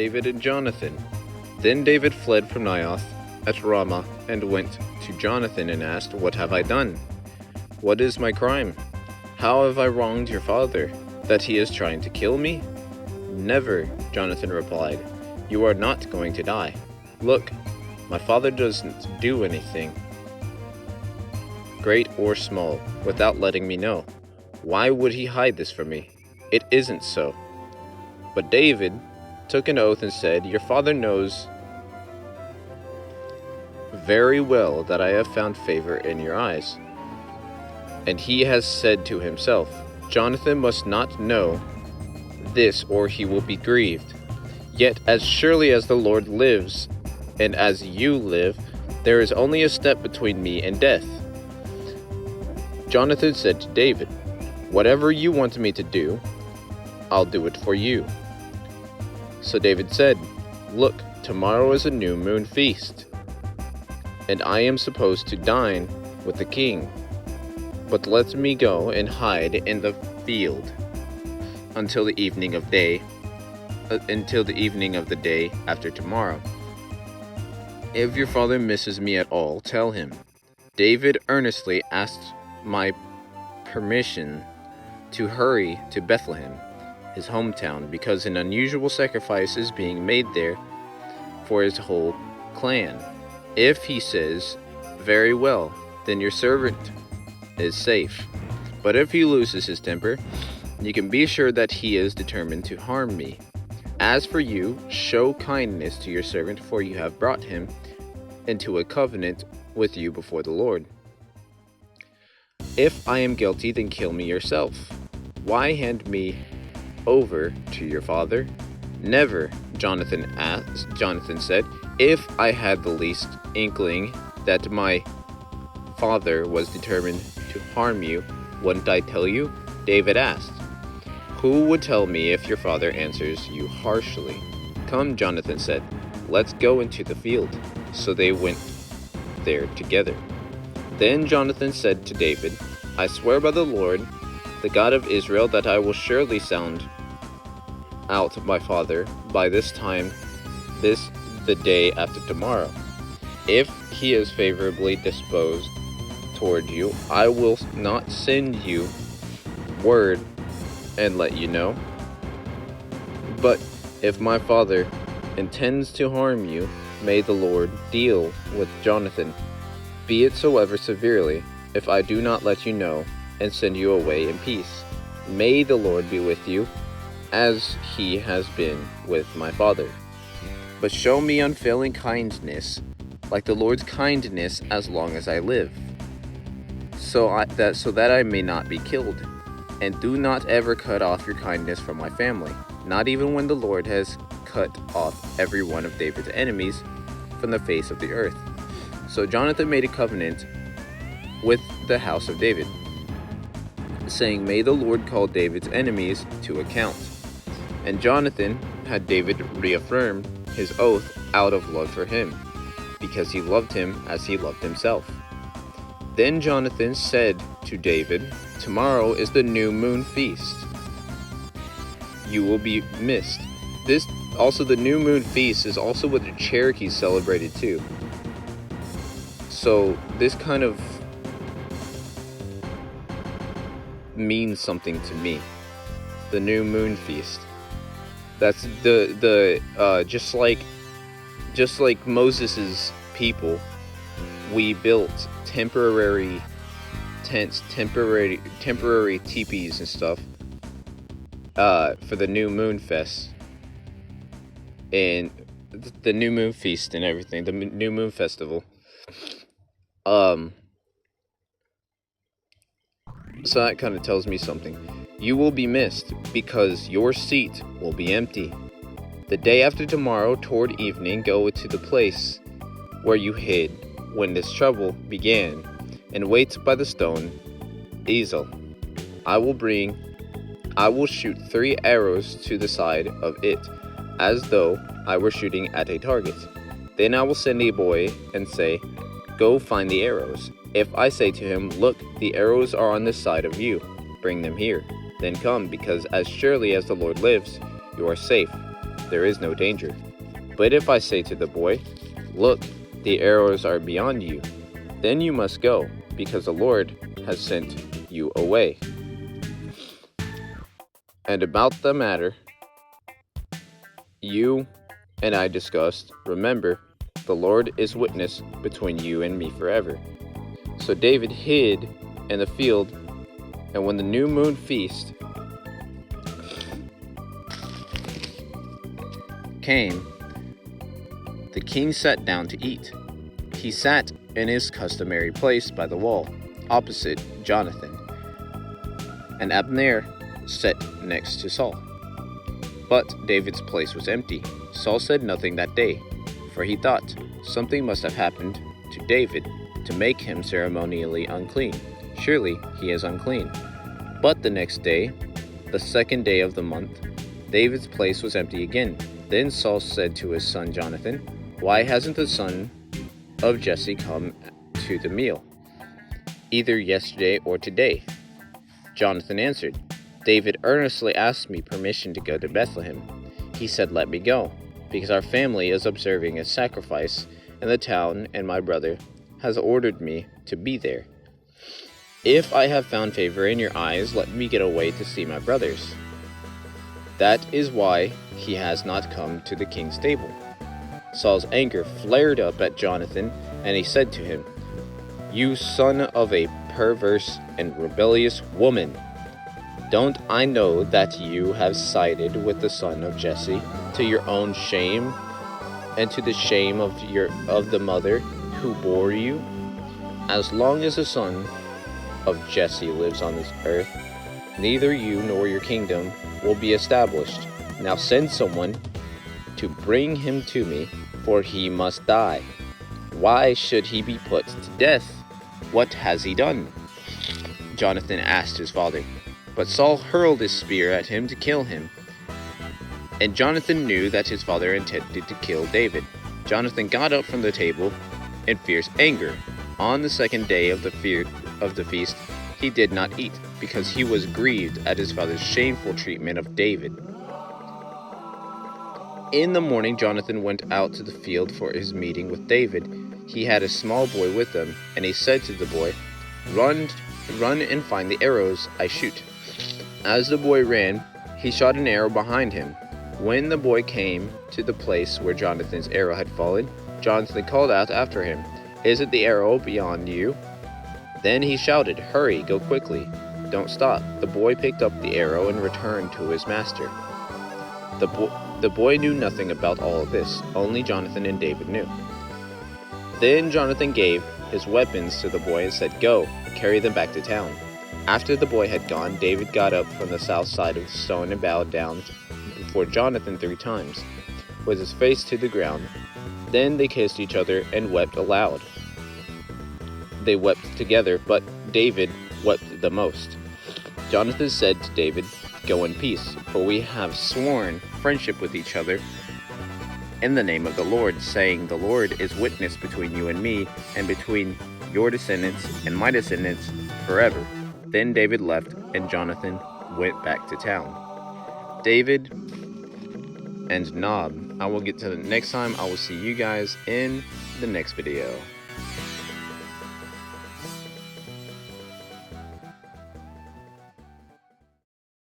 David and Jonathan. Then David fled from Naioth at Ramah and went to Jonathan and asked, "What have I done? What is my crime? How have I wronged your father, that he is trying to kill me?" "Never," Jonathan replied. "You are not going to die. Look, my father doesn't do anything, great or small, without letting me know. Why would he hide this from me? It isn't so." But David took an oath and said, "Your father knows very well that I have found favor in your eyes. And he has said to himself, 'Jonathan must not know this, or he will be grieved.' Yet as surely as the Lord lives, and as you live, there is only a step between me and death." Jonathan said to David, "Whatever you want me to do, I'll do it for you." So David said, "Look, tomorrow is a new moon feast, and I am supposed to dine with the king. But let me go and hide in the field until the evening of the day after tomorrow. If your father misses me at all, tell him." David earnestly asked my permission to hurry to Bethlehem, his hometown, because an unusual sacrifice is being made there for his whole clan. If he says, "Very well," then your servant is safe. But if he loses his temper, you can be sure that he is determined to harm me. As for you, show kindness to your servant, for you have brought him into a covenant with you before the Lord. If I am guilty, then kill me yourself. Why hand me over to your father?" "Never," Jonathan said. "If I had the least inkling that my father was determined to harm you, wouldn't I tell you?" David asked. "Who would tell me if your father answers you harshly?" "Come," Jonathan said, "let's go into the field." So they went there together. Then Jonathan said to David, "I swear by the Lord, the God of Israel, that I will surely sound out my father by this time, the day after tomorrow. If he is favorably disposed toward you, I will not send you word and let you know. But if my father intends to harm you, may the Lord deal with Jonathan, be it so ever severely, if I do not let you know and send you away in peace. May the Lord be with you, as he has been with my father. But show me unfailing kindness, like the Lord's kindness, as long as I live, so that I may not be killed. And do not ever cut off your kindness from my family, not even when the Lord has cut off every one of David's enemies from the face of the earth." So Jonathan made a covenant with the house of David, saying, "May the Lord call David's enemies to account." And Jonathan had David reaffirm his oath out of love for him, because he loved him as he loved himself. Then Jonathan said to David, "Tomorrow is the new moon feast. You will be missed." The new moon feast is also what the Cherokees celebrated too. So this kind of means something to me. The new moon feast. That's just like Moses's people, we built temporary tents, temporary teepees and stuff for the new moon fest and the new moon feast and everything, the new moon festival. So that kind of tells me something. You will be missed, because your seat will be empty. The day after tomorrow, toward evening, go to the place where you hid when this trouble began, and wait by the stone Ezel. I will shoot 3 arrows to the side of it, as though I were shooting at a target. Then I will send a boy and say, 'Go find the arrows.' If I say to him, 'Look, the arrows are on this side of you, bring them here,' then come, because as surely as the Lord lives, you are safe. there is no danger. But if I say to the boy, 'Look, the arrows are beyond you,' then you must go, because the Lord has sent you away." And about the matter you and I discussed, remember, the Lord is witness between you and me forever." So David hid in the field, and when the new moon feast came, the king sat down to eat. He sat in his customary place by the wall, opposite Jonathan, and Abner sat next to Saul. But David's place was empty. Saul said nothing that day, for he thought something must have happened to David to make him ceremonially unclean. Surely he is unclean. But the next day, the second day of the month, David's place was empty again. Then Saul said to his son Jonathan, "Why hasn't the son of Jesse come to the meal, either yesterday or today?" Jonathan answered, "David earnestly asked me permission to go to Bethlehem. He said, 'Let me go, because our family is observing a sacrifice in the town, and my brother has ordered me to be there. If I have found favor in your eyes, let me get away to see my brothers.' That is why he has not come to the king's table." Saul's anger flared up at Jonathan, and he said to him, "You son of a perverse and rebellious woman! Don't I know that you have sided with the son of Jesse to your own shame and to the shame of the mother who bore you? As long as the son of Jesse lives on this earth, neither you nor your kingdom will be established. Now send someone to bring him to me, for he must die. Why should he be put to death? What has he done?" Jonathan asked his father. But Saul hurled his spear at him to kill him. And Jonathan knew that his father intended to kill David. Jonathan got up from the table in fierce anger. On the second day of the feast, he did not eat, because he was grieved at his father's shameful treatment of David. In the morning, Jonathan went out to the field for his meeting with David. He had a small boy with him, and he said to the boy, Run and find the arrows I shoot." As the boy ran, he shot an arrow behind him. When the boy came to the place where Jonathan's arrow had fallen, Jonathan called out after him, "Isn't the arrow beyond you?" Then he shouted, "Hurry, go quickly. Don't stop." The boy picked up the arrow and returned to his master. The boy knew nothing about all of this, only Jonathan and David knew. Then Jonathan gave his weapons to the boy and said, "Go, carry them back to town." After the boy had gone, David got up from the south side of the stone and bowed down before Jonathan 3 times, with his face to the ground. Then they kissed each other and wept aloud. They wept together, but David wept the most. Jonathan said to David, "Go in peace, for we have sworn friendship with each other in the name of the Lord, saying, 'The Lord is witness between you and me, and between your descendants and my descendants forever.'" Then David left, and Jonathan went back to town. David and Nob. I will get to the next time. I will see you guys in the next video.